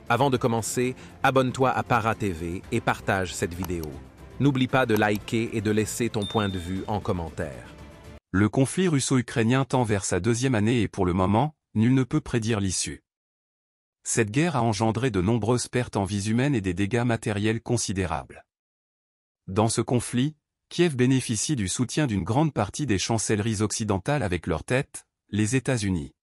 Avant de commencer, abonne-toi à Para TV et partage cette vidéo. N'oublie pas de liker et de laisser ton point de vue en commentaire. Le conflit russo-ukrainien tend vers sa deuxième année et pour le moment, nul ne peut prédire l'issue. Cette guerre a engendré de nombreuses pertes en vies humaines et des dégâts matériels considérables. Dans ce conflit, Kiev bénéficie du soutien d'une grande partie des chancelleries occidentales avec leur tête, les États-Unis.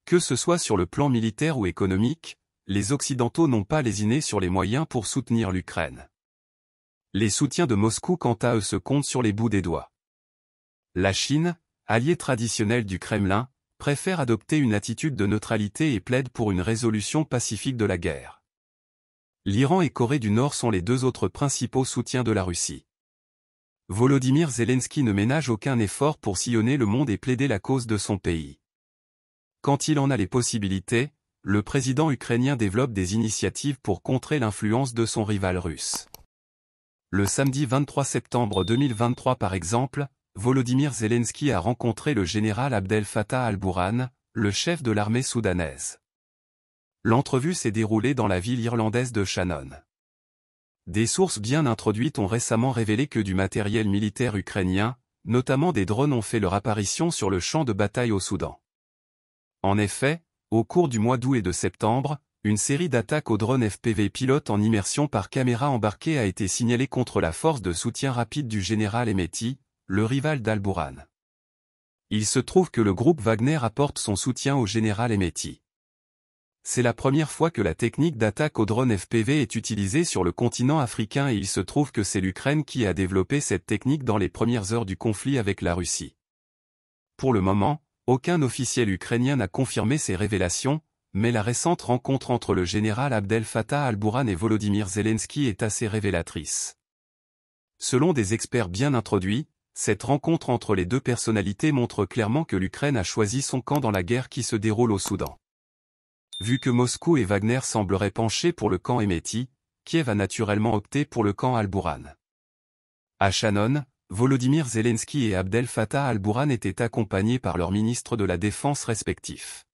Que ce soit sur le plan militaire ou économique, les Occidentaux n'ont pas lésiné sur les moyens pour soutenir l'Ukraine. Les soutiens de Moscou quant à eux se comptent sur les bouts des doigts. La Chine, allié traditionnel du Kremlin, préfère adopter une attitude de neutralité et plaide pour une résolution pacifique de la guerre. L'Iran et Corée du Nord sont les deux autres principaux soutiens de la Russie. Volodymyr Zelensky ne ménage aucun effort pour sillonner le monde et plaider la cause de son pays. Quand il en a les possibilités, le président ukrainien développe des initiatives pour contrer l'influence de son rival russe. Le samedi 23 septembre 2023 par exemple, Volodymyr Zelensky a rencontré le général Abdel Fattah al-Burhan, le chef de l'armée soudanaise. L'entrevue s'est déroulée dans la ville irlandaise de Shannon. Des sources bien introduites ont récemment révélé que du matériel militaire ukrainien, notamment des drones, ont fait leur apparition sur le champ de bataille au Soudan. En effet, au cours du mois d'août et de septembre, une série d'attaques aux drones FPV pilotes en immersion par caméra embarquée a été signalée contre la force de soutien rapide du général Hemeti, le rival d'Al-Burhan. Il se trouve que le groupe Wagner apporte son soutien au général Hemeti. C'est la première fois que la technique d'attaque aux drones FPV est utilisée sur le continent africain et il se trouve que c'est l'Ukraine qui a développé cette technique dans les premières heures du conflit avec la Russie. Pour le moment, aucun officiel ukrainien n'a confirmé ces révélations, mais la récente rencontre entre le général Abdel Fattah al-Burhan et Volodymyr Zelensky est assez révélatrice. Selon des experts bien introduits, cette rencontre entre les deux personnalités montre clairement que l'Ukraine a choisi son camp dans la guerre qui se déroule au Soudan. Vu que Moscou et Wagner sembleraient pencher pour le camp Hemeti, Kiev a naturellement opté pour le camp al-Burhan. À Shannon, Volodymyr Zelensky et Abdel Fattah al-Burhan étaient accompagnés par leurs ministres de la Défense respectifs.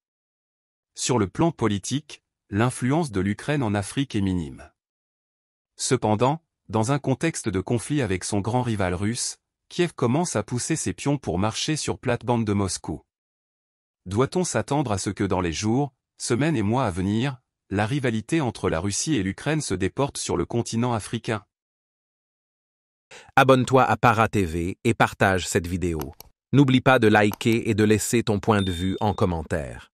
Sur le plan politique, l'influence de l'Ukraine en Afrique est minime. Cependant, dans un contexte de conflit avec son grand rival russe, Kiev commence à pousser ses pions pour marcher sur plate-bande de Moscou. Doit-on s'attendre à ce que dans les jours, semaines et mois à venir, la rivalité entre la Russie et l'Ukraine se déporte sur le continent africain? Abonne-toi à Para TV et partage cette vidéo. N'oublie pas de liker et de laisser ton point de vue en commentaire.